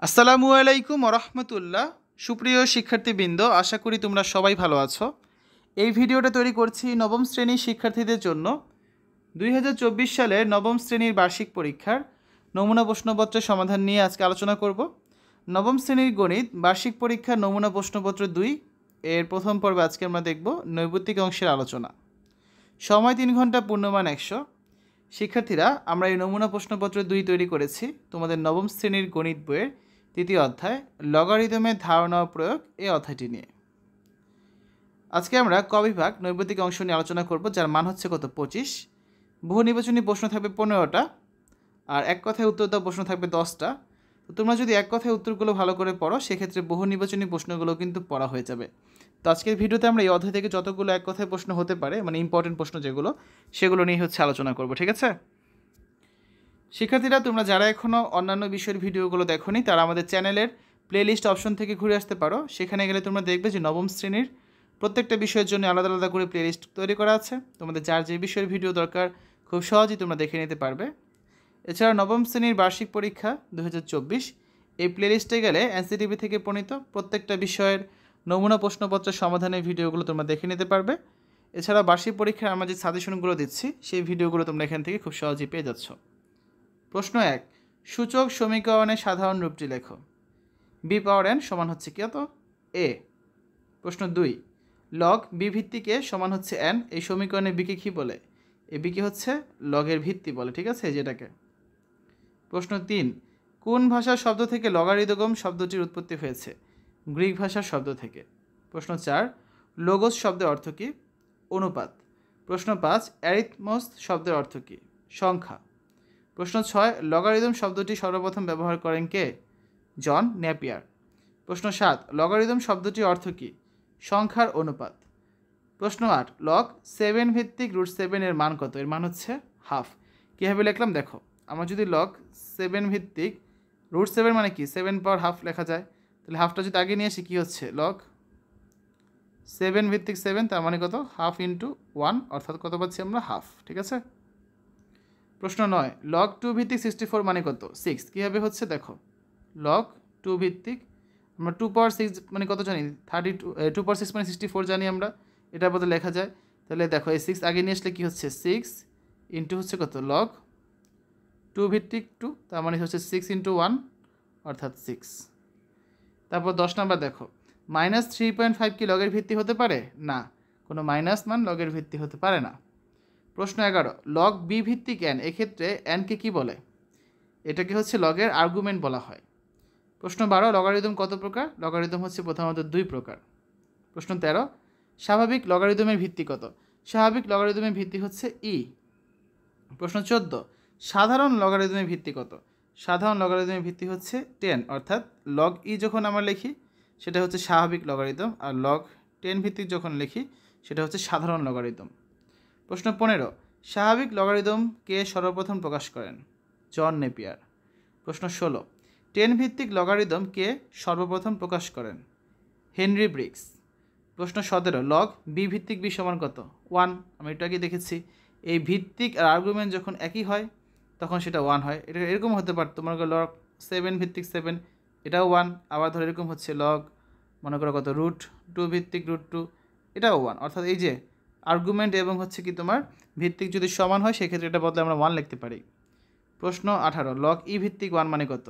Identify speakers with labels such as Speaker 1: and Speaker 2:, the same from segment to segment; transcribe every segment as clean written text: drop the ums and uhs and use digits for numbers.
Speaker 1: আসসালামু আলাইকুম রহমতুল্লাহ। সুপ্রিয় শিক্ষার্থীবৃন্দ, আশা করি তোমরা সবাই ভালো আছো। এই ভিডিওটা তৈরি করছি নবম শ্রেণীর শিক্ষার্থীদের জন্য। 2024 সালের নবম শ্রেণীর বার্ষিক পরীক্ষার নমুনা প্রশ্নপত্রের সমাধান নিয়ে আজকে আলোচনা করব। নবম শ্রেণীর গণিত বার্ষিক পরীক্ষার নমুনা প্রশ্নপত্র 2 এর প্রথম পর্বে আজকে আমরা দেখব নৈর্ব্যক্তিক অংশের আলোচনা। সময় 3 ঘন্টা, পূর্ণমান 100। শিক্ষার্থীরা, আমরা এই নমুনা প্রশ্নপত্র 2 তৈরি করেছি তোমাদের নবম শ্রেণীর গণিত বইয়ের তৃতীয় অধ্যায় লগারিদমের ধারণা ও প্রয়োগ এই অধ্যায়টি নিয়ে। আজকে আমরা ক বিভাগ নৈর্ব্যক্তিক অংশ নিয়ে আলোচনা করব, যার মান হচ্ছে কত 25। বহু নির্বাচনী প্রশ্ন থাকবে 15টা, আর এক কথায় উত্তর দেওয়া প্রশ্ন থাকবে 10টা। তো তোমরা যদি এক কথায় উত্তরগুলো ভালো করে পড়ো, সেক্ষেত্রে বহু নির্বাচনী প্রশ্নগুলো কিন্তু পড়া হয়ে যাবে। তো আজকের ভিডিওতে আমরা এই অধ্যায় থেকে যতগুলো এক কথায় প্রশ্ন হতে পারে, মানে ইম্পর্টেন্ট প্রশ্ন যেগুলো, সেগুলো নিয়ে আলোচনা করব, ঠিক আছে? শিক্ষার্থীরা, তোমরা যারা এখনও অন্যান্য বিষয়ের ভিডিওগুলো দেখোনি, তারা আমাদের চ্যানেলের প্লেলিস্ট অপশন থেকে ঘুরে আসতে পারো। সেখানে গেলে তোমরা দেখবে যে নবম শ্রেণীর প্রত্যেকটা বিষয়ের জন্য আলাদা আলাদা করে প্লেলিস্ট তৈরি করা আছে। তোমাদের যার যে বিষয়ের ভিডিও দরকার খুব সহজেই তোমরা দেখে নিতে পারবে। এছাড়া নবম শ্রেণীর বার্ষিক পরীক্ষা 2024 এই প্লেলিস্টে গেলে এনসিটিভি থেকে প্রণীত প্রত্যেকটা বিষয়ের নমুনা প্রশ্নপত্রের সমাধানের ভিডিওগুলো তোমরা দেখে নিতে পারবে। এছাড়া বার্ষিক পরীক্ষার আমরা যে সাজেশনগুলো দিচ্ছি, সেই ভিডিওগুলো তোমরা এখান থেকে খুব সহজেই পেয়ে যাচ্ছ। প্রশ্ন 1, সূচক সমীকরণের সাধারণ রূপটি লেখো। বি পাওয়ার এন সমান হচ্ছে কত? এ। প্রশ্ন 2, লগ বি ভিত্তিক এ সমান হচ্ছে এন, এই সমীকরণে বিকে কী বলে? এ বিকে হচ্ছে লগের ভিত্তি বলে, ঠিক আছে, যেটাকে। প্রশ্ন 3, কোন ভাষার শব্দ থেকে লগারিদম শব্দটির উৎপত্তি হয়েছে? গ্রিক ভাষার শব্দ থেকে। প্রশ্ন 4, লোগোস শব্দের অর্থ কী? অনুপাত। প্রশ্ন 5, অ্যারিথমস শব্দের অর্থ কী? সংখ্যা। প্রশ্ন 6, লগারিদম শব্দটি সর্বপ্রথম ব্যবহার করেন কে? জন নেপিয়ার। প্রশ্ন 7, লগারিদম শব্দটির অর্থ কী? সংখ্যার অনুপাত। প্রশ্ন 8, লগ 7 ভিত্তিক √7 এর মান কত? এর মান হচ্ছে হাফ। কীভাবে লিখলাম দেখো, আমরা যদি লগ 7 ভিত্তিক √7 মানে কি 7 পাওয়ার হাফ লেখা যায়, তাহলে হাফটা যদি আগে নিয়ে আসি কী হচ্ছে? লগ 7 ভিত্তিক 7, তার মানে কত? হাফ ইন্টু 1, অর্থাৎ কত পাচ্ছি আমরা? হাফ, ঠিক আছে। প্রশ্ন 9, লগ 2 ভিত্তিক 64 মানে কত? 6। কীভাবে হচ্ছে দেখো, লগ 2 ভিত্তিক আমরা 2 পাওয়ার 6 মানে কত জানি? 2 পাওয়ার 6 মানে 64 জানি আমরা, এটার বদলে লেখা যায়। তাহলে দেখো এই 6 আগে নিয়ে আসলে কী হচ্ছে? 6 ইন্টু হচ্ছে কত? লগ 2 ভিত্তিক 2, তার মানে হচ্ছে 6 ইন্টু 1, অর্থাৎ 6। তারপর 10 নাম্বার দেখো, -3.5 কি লগের ভিত্তি হতে পারে? না, কোনো মাইনাস মান লগের ভিত্তি হতে পারে না। প্রশ্ন 11, লগ বি ভিত্তিক এন, এক্ষেত্রে এনকে কি বলে? এটাকে হচ্ছে লগের আর্গুমেন্ট বলা হয়। প্রশ্ন 12, লগারিদম কত প্রকার? লগারিদম হচ্ছে প্রথমত 2 প্রকার। প্রশ্ন 13, স্বাভাবিক লগারিদমের ভিত্তি কত? স্বাভাবিক লগারিদমের ভিত্তি হচ্ছে ই। প্রশ্ন 14, সাধারণ লগারিদমের ভিত্তি কত? সাধারণ লগারিদমের ভিত্তি হচ্ছে 10, অর্থাৎ লগ ই যখন আমরা লিখি সেটা হচ্ছে স্বাভাবিক লগারিদম, আর লগ 10 ভিত্তিক যখন লিখি সেটা হচ্ছে সাধারণ লগারিদম। প্রশ্ন 15, স্বাভাবিক লগারিদম কে সর্বপ্রথম প্রকাশ করেন? John Napier. প্রশ্ন 16, 10 ভিত্তিক লগারিদম কে সর্বপ্রথম প্রকাশ করেন? Henry Briggs. প্রশ্ন 17, লগ বি ভিত্তিক বি সমান কত? 1। আমি একটু আগে দেখেছি, এই ভিত্তিক আর আর্গুমেন্ট যখন একই হয় তখন সেটা 1 হয়। এটা এরকম হতে পারত, মনে করো লগ 7 ভিত্তিক 7, এটাও 1। আবার ধরো এরকম হচ্ছে লগ মনে করো কত √2 ভিত্তিক √2, এটাও 1। অর্থাৎ এই যে আর্গুমেন্ট এবং হচ্ছে কি তোমার ভিত্তিক যদি সমান হয়, সেক্ষেত্রে এটা বদলে আমরা 1 লিখতে পারি। প্রশ্ন 18, লগ ই ভিত্তিক 1 মানে কত?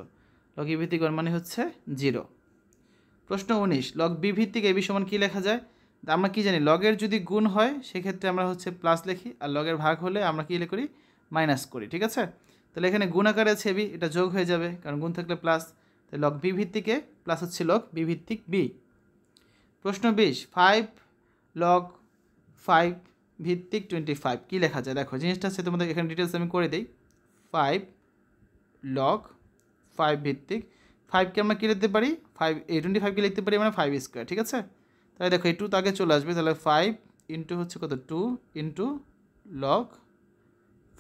Speaker 1: লগ ই ভিত্তিক 1 মানে হচ্ছে 0। প্রশ্ন 19, লগ বি ভিত্তিক এবি সমান কী লেখা যায়? আমরা কি জানি, লগের যদি গুণ হয় সেক্ষেত্রে আমরা হচ্ছে প্লাস লিখি, আর লগের ভাগ হলে আমরা কী করি? মাইনাস করি, ঠিক আছে। তাহলে এখানে গুণ আকারে আছে এবি, এটা যোগ হয়ে যাবে কারণ গুণ থাকলে প্লাস, তাই লগ বি ভিত্তিকে প্লাস হচ্ছে লগ বি ভিত্তিক বি। প্রশ্ন 20, 5 লগ 5 ভিত্তিক 25 কী লেখা যায়? দেখো জিনিসটা হচ্ছে তোমাদের এখানে ডিটেলস আমি করে দিই। 5 লগ 5 ভিত্তিক 5কে আমরা কী লিখতে পারি? 25কে লিখতে পারি আমরা 5², ঠিক আছে। তাহলে দেখো এই 2 তো আগে চলে আসবে, তাহলে 5 ইন্টু হচ্ছে কত? 2 ইন্টু লগ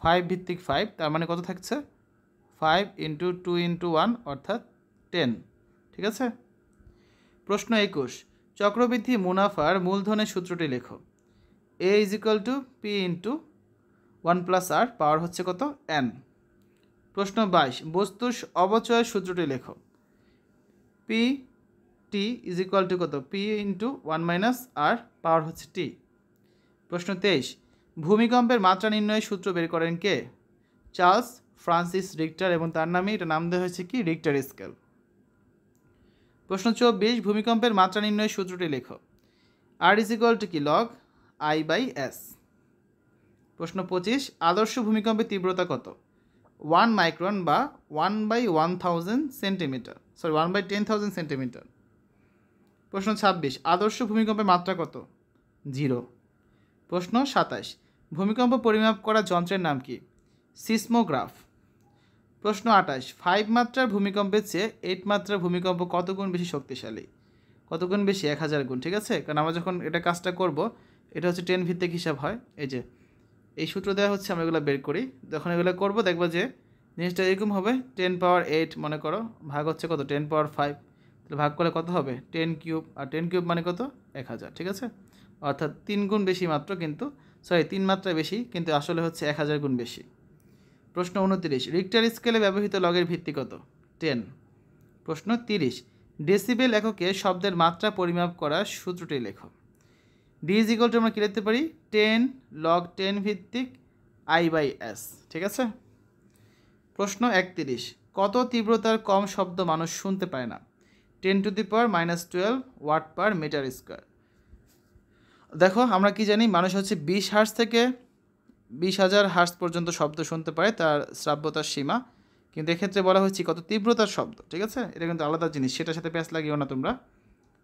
Speaker 1: 5 ভিত্তিক 5, তার মানে কত থাকছে? 5 ইন্টু 2 ইন্টু 1, অর্থাৎ 10, ঠিক আছে। প্রশ্ন 21, চক্রবৃদ্ধি মুনাফার মূলধনের সূত্রটি লেখো। A = P ইন্টু 1 + R, পাওয়ার হচ্ছে কত? n। প্রশ্ন 22, বস্তুর অবচয়ের সূত্রটি লেখো। P T is equal to কত, পি ইন্টু 1 মাইনাস আর পাওয়ার হচ্ছে টি। প্রশ্ন 23, ভূমিকম্পের মাত্রা নির্ণয়ের সূত্র বের করেন কে? চার্লস ফ্রান্সিস রিক্টার, এবং তার নামে এটা নাম দেওয়া হয়েছে কি, রিক্টার স্কেল। প্রশ্ন 24, ভূমিকম্পের মাত্রা নির্ণয়ের সূত্রটি লেখো। আর ইজ ইকুয়াল টু কি, লগ আই বাই এস। প্রশ্ন 25, আদর্শ ভূমিকম্পের তীব্রতা কত? 1 মাইক্রন বা 1/1000 সেন্টিমিটার, সরি 1/10,000 সেন্টিমিটার। প্রশ্ন 26, আদর্শ ভূমিকম্পের মাত্রা কত? 0। প্রশ্ন 27, ভূমিকম্প পরিমাপ করা যন্ত্রের নাম কি? সিসমোগ্রাফ। প্রশ্ন 28, 5 মাত্রার ভূমিকম্পের চেয়ে 8 মাত্রার ভূমিকম্প কত গুণ বেশি শক্তিশালী? কত গুণ বেশি? 1000 গুণ, ঠিক আছে। কারণ আমরা যখন এটা কাজটা করব, এটা হচ্ছে 10 ভিত্তিক হিসাব হয়। এই যে এই সূত্র দেওয়া হচ্ছে, আমরা এগুলো বের করি। যখন এগুলো করব দেখবো যে জিনিসটা এরকম হবে, 10 পাওয়ার 8 মনে করো, ভাগ হচ্ছে কত, 10 পাওয়ার 5। তাহলে ভাগ করলে কত হবে? 10 কিউব, আর 10 কিউব মানে কত? 1000, ঠিক আছে। অর্থাৎ 3 গুণ বেশি মাত্র, কিন্তু 3 মাত্রা বেশি, কিন্তু আসলে হচ্ছে 1000 গুণ বেশি। প্রশ্ন 29, রিক্টার স্কেলে ব্যবহৃত লগের ভিত্তি কত? 10। প্রশ্ন 30, ডেসিবেল এককে শব্দের মাত্রা পরিমাপ করার সূত্রটি লেখো। ডি ইজ ইকুয়াল টু আমরা কী লিখতে পারি? 10 লগ 10 ভিত্তিক আই বাই এস, ঠিক আছে। প্রশ্ন 31, কত তীব্রতার কম শব্দ মানুষ শুনতে পায় না? 10⁻⁻12 ওয়াট পার মিটার স্কোয়ার। দেখো আমরা কি জানি, মানুষ হচ্ছে 20 হার্জ থেকে 20,000 হার্জ পর্যন্ত শব্দ শুনতে পারে, তার শ্রাব্যতার সীমা। কিন্তু এক্ষেত্রে বলা হচ্ছে কত তীব্রতার শব্দ, ঠিক আছে। এটা কিন্তু আলাদা জিনিস, সেটার সাথে প্যাচ লাগিও না তোমরা।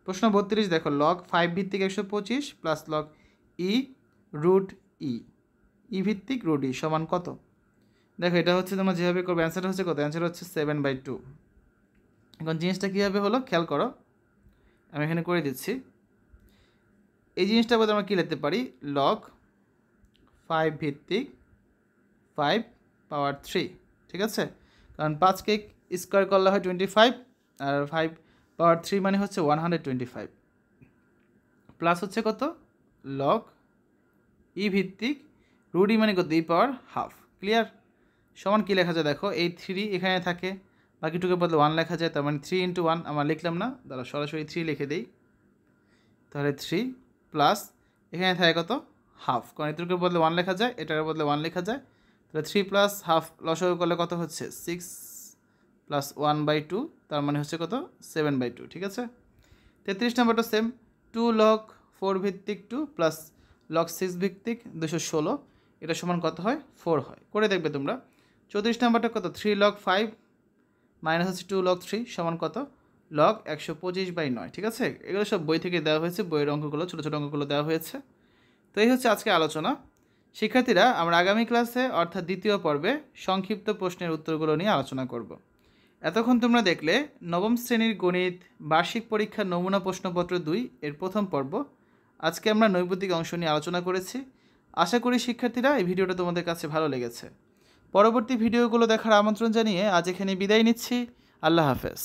Speaker 1: প্রশ্ন 32, দেখো লগ 5 ভিত্তিক 125 প্লাস লগ ই রুট ই ভিত্তিক রুট ই সমান কত? দেখো এটা হচ্ছে তোমরা যেভাবে করবে, অ্যান্সারটা হচ্ছে কত? অ্যান্সার হচ্ছে 7/2। এখন জিনিসটা কীভাবে হলো খেয়াল করো, আমি এখানে করে দিচ্ছি। এই জিনিসটা বলতে আমরা কী লিখতে পারি? লগ 5 ভিত্তিক 5 পাওয়ার 3, ঠিক আছে। কারণ 5কে স্কোয়ার করলে হয় 25, আর 5 পাওয়ার 3 মানে হচ্ছে 125, প্লাস হচ্ছে কত? লগ ই ভিত্তিক রুট ই মানে কত? ই পাওয়ার হাফ। ক্লিয়ার? সমান কী লেখা যায় দেখো, এই 3 এখানে থাকে, বাকিটুকে বদলে 1 লেখা যায়, তার মানে 3 × 1 আমরা লিখলাম না, দাঁড়া সরাসরি 3 লিখে দিই। তাহলে 3 প্লাস এখানে থাকে কত? হাফ, কারণ এটুকুর বদলে 1 লেখা যায়, এটার বদলে 1 লেখা যায়। তাহলে 3 প্লাস হাফ লসাগু করলে কত হচ্ছে? 6 প্লাস 1/2, তার মানে হচ্ছে কত? 7/2, ঠিক আছে। 33 নম্বরটা সেম, 2 লগ 4 ভিত্তিক 2 প্লাস লগ 6 ভিত্তিক 216, এটা সমান কত হয়? 4 হয়। করে দেখবে তোমরা। 34 নম্বরটা কত? 3 লগ 5 মাইনাস হচ্ছে 2 লগ 3 সমান কত? লগ 125/9, ঠিক আছে। এগুলো সব বই থেকে দেওয়া হয়েছে, বইয়ের অঙ্কগুলো, ছোটো ছোটো অঙ্কগুলো দেওয়া হয়েছে। তো এই হচ্ছে আজকে আলোচনা। শিক্ষার্থীরা, আমরা আগামী ক্লাসে অর্থাৎ দ্বিতীয় পর্বে সংক্ষিপ্ত প্রশ্নের উত্তরগুলো নিয়ে আলোচনা করব। এতক্ষণ তোমরা দেখলে নবম শ্রেণীর গণিত বার্ষিক পরীক্ষার নমুনা প্রশ্নপত্র 2 এর প্রথম পর্ব। আজকে আমরা নৈবতিক অংশ নিয়ে আলোচনা করেছি। আশা করি শিক্ষার্থীরা এই ভিডিওটা তোমাদের কাছে ভালো লেগেছে। পরবর্তী ভিডিওগুলো দেখার আমন্ত্রণ জানিয়ে আজ এখানে বিদায় নিচ্ছি। আল্লাহ হাফেজ।